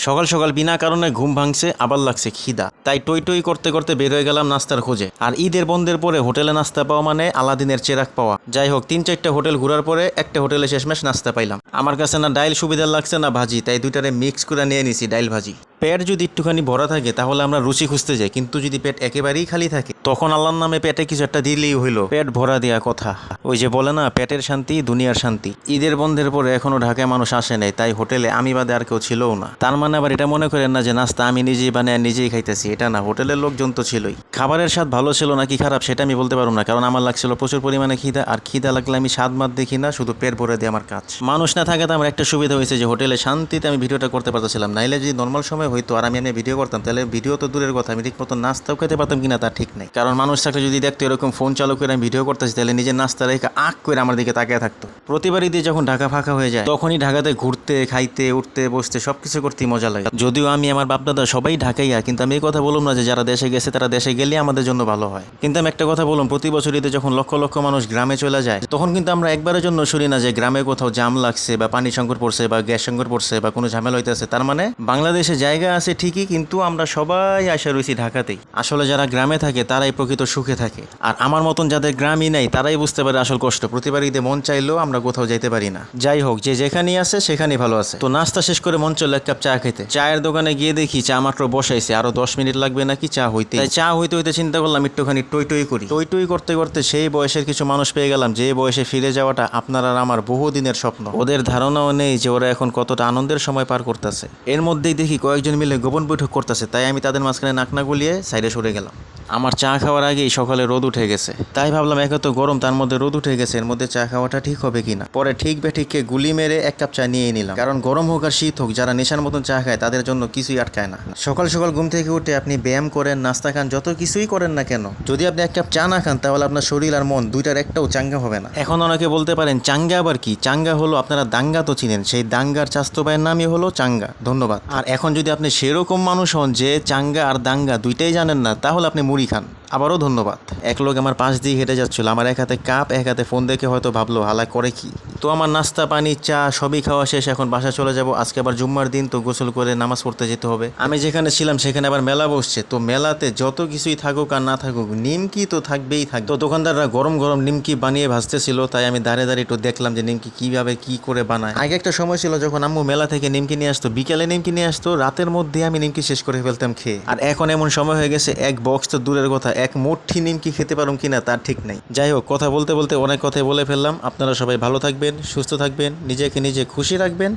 সকাল সকাল বিনা কারণে ঘুম ভাঙছে, আবার লাগছে খিদা, তাই টই টই করতে করতে বের হয়ে গেলাম নাস্তার খোঁজে। আর ঈদের বন্ধের পরে হোটেলে নাস্তা পাওয়া মানে আলাদিনের চেরাগ পাওয়া। যাই হোক, 3-4টা হোটেল ঘোরার পরে একটা হোটেলে শেষমেশ নাস্তা পাইলাম। আমার কাছে না ডাইল সুবিধা লাগছে না ভাজি, তাই দুইটারে মিক্স করে নিয়ে নিছি ডাইল ভাজি। পেট যদি একটুখানি ভরা থাকে তাহলে আমরা রুচি খুঁজতে যাই, কিন্তু যদি পেট একেবারেই খালি থাকে তখন আল্লাহর নামে পেটে কিছু একটা দিলেই হইলো। পেট ভরা দেয়া কথা। ওই যে বলে না, পেটের শান্তি দুনিয়ার শান্তি। ঈদের বন্ধের পরে এখনো ঢাকায় মানুষ আসে নাই, তাই হোটেলে আমি বাদে আর কেউ ছিলও না। তার মানে আবার এটা মনে করেন না যে নাস্তা আমি নিজেই বানায় নিজেই খাইতেছি, এটা না, হোটেলের লোকজন তো ছিলই। খাবারের স্বাদ ভালো ছিল নাকি খারাপ সেটা আমি বলতে পারবো না, কারণ আমার লাগছিল প্রচুর পরিমাণে খিদা, আর খিদা লাগলে আমি স্বাদ মাত দেখি না, শুধু পেট ভরে দিয়ে আমার কাজ। মানুষ না থাকাতে আমার একটা সুবিধা হয়েছে যে হোটেলে শান্তিতে আমি ভিডিওটা করতে পারতেছিলাম। নাইলে যদি নর্মাল সময় হইতো আর আমি ভিডিও করতাম, তাহলে ভিডিও তো দূরের কথা, আমি ঠিক মতো নাস্তাও খেতে পারতাম কিনা তার ঠিক নেই। কারণ মানুষ থাকলে যদি দেখতো এরকম ফোন চালু করে আমি ভিডিও করতেছি, তাহলে নিজের নাস্তা রেখে আঁক করে আমার দিকে তাকিয়ে থাকতো। প্রতিবার ঈদে যখন ঢাকা ফাঁকা হয়ে যায় তখনই ঢাকাতে ঘুরতে, খাইতে, উঠতে, বসতে সবকিছু করতেই মজা লাগে। যদিও আমি আমার বাপদাদা সবাই ঢাকাইয়া, কিন্তু আমি এই কথা বললাম না যে যারা দেশে গেছে তারা দেশে গেলে আমাদের জন্য ভালো হয়। কিন্তু আমি একটা কথা বললাম, প্রতি বছর ঈদে যখন লক্ষ লক্ষ মানুষ গ্রামে চলে যায় তখন কিন্তু আমরা একবারের জন্য শুনি না যে গ্রামে কোথাও জাম লাগছে বা পানি সংকট পড়ছে বা গ্যাস সংকট পড়ছে বা কোনো ঝামেলা হইতেছে। তার মানে বাংলাদেশে জায়গা আছে ঠিকই, কিন্তু আমরা সবাই আসা রয়েছি ঢাকাতেই। আসলে যারা গ্রামে থাকে তারাই প্রকৃত সুখে থাকে, আর আমার মতন যাদের গ্রামই নেই তারাই বুঝতে পারে আসল কষ্ট। প্রতিবার ঈদে মন চাইলেও আমরা কোথাও যাইতে পারি না। যাই হোক, যে যেখানেই আছে সেখানেই ভালো আছে। তো নাস্তা শেষ করে মন চলল এক কাপ চা খেতে। চায়ের দোকানে গিয়ে দেখি চা মাত্র বসাইছে, আরো 10 মিনিট লাগবে নাকি চা হইতে। তাই চা হইতে হইতে চিন্তা করলাম একটুখানি টই টই করি। টই টই করতে করতে সেই বয়সের কিছু মানুষ পেয়ে গেলাম যে বয়সে ফিরে যাওয়াটা আপনার আর আমার বহুদিনের স্বপ্ন। ওদের ধারণাও নেই যে ওরা এখন কতটা আনন্দের সময় পার করতেছে। এর মধ্যেই দেখি কয়েকজন মিলে গোপন বৈঠক করতেছে, তাই আমি তাদের মাঝখানে নাক না গুলিয়ে সাইডে সরে গেলাম। আমার চা খাওয়ার আগেই সকালে রোদ উঠে গেছে, তাই ভাবলাম একে তো গরম, তার মধ্যে রোদ উঠে গেছে, এর মধ্যে চা খাওয়াটা ঠিক হবে কিনা। পরে ঠিক বেঠিককে গুলি মেরে এক কাপ চা নিয়ে নিলাম, কারণ গরম হোক আর শীত হোক যারা নেশার মতন চা খায় তাদের জন্য কিছুই আটকায় না। সকাল সকাল ঘুম থেকে উঠে আপনি ব্যায়াম করেন, নাস্তা খান, যত কিছুই করেন না কেন, যদি আপনি এক কাপ চা না খান তাহলে আপনার শরীর আর মন দুইটার একটাও চাঙ্গা হবে না। এখন অনেকে বলতে পারেন চাঙ্গা আবার কি? চাঙ্গা হলো, আপনারা দাঙ্গা তো চিনেন, সেই দাঙ্গার চাস্তো ভাইয়ের নামই হলো চাঙ্গা। ধন্যবাদ। আর এখন যদি আপনি সেরকম মানুষ হন যে চাঙ্গা আর দাঙ্গা দুইটাই জানেন না, তাহলে আপনি মুড়ি খান। আবারও ধন্যবাদ। এক লোক আমার পাশ দিয়ে হেঁটে যাচ্ছিল, আমার এক হাতে কাপ এক হাতে ফোন দেখে হয়তো ভাবলো হালা করে কি। তো আমার নাস্তা পানি চা সবই খাওয়া শেষ, এখন বাসা চলে যাব। আজকে আবার জুম্মার দিন, তো গোসল করে নামাজ পড়তে যেতে হবে। আমি যেখানে ছিলাম সেখানে আবার মেলা বসছে, তো মেলাতে যত কিছুই থাকুক আর না থাকুক নিমকি তো থাকবেই থাকবে। তো দোকানদাররা গরম গরম নিমকি বানিয়ে ভাজতেছিল, তাই আমি দাঁড়িয়ে দাঁড়িয়ে একটু দেখলাম যে নিমকি কিভাবে কি করে বানায়। আগে একটা সময় ছিল যখন আম্মু মেলা থেকে নিমকি নিয়ে আসতো, বিকেলে নিমকি নিয়ে আসতো, রাতের মধ্যে আমি নিমকি শেষ করে ফেলতাম খেয়ে। আর এখন এমন সময় হয়ে গেছে এক বক্স তো দূরের কথা, এক মুঠি নিমকি খেতে পারুম কিনা তার ঠিক নাই। যাই হোক, কথা বলতে বলতে অনেক কথাই বলে ফেললাম। আপনারা সবাই ভালো থাকবেন, সুস্থ থাকবেন, নিজেকে নিজে খুশি রাখবেন।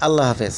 আল্লাহ হাফেজ।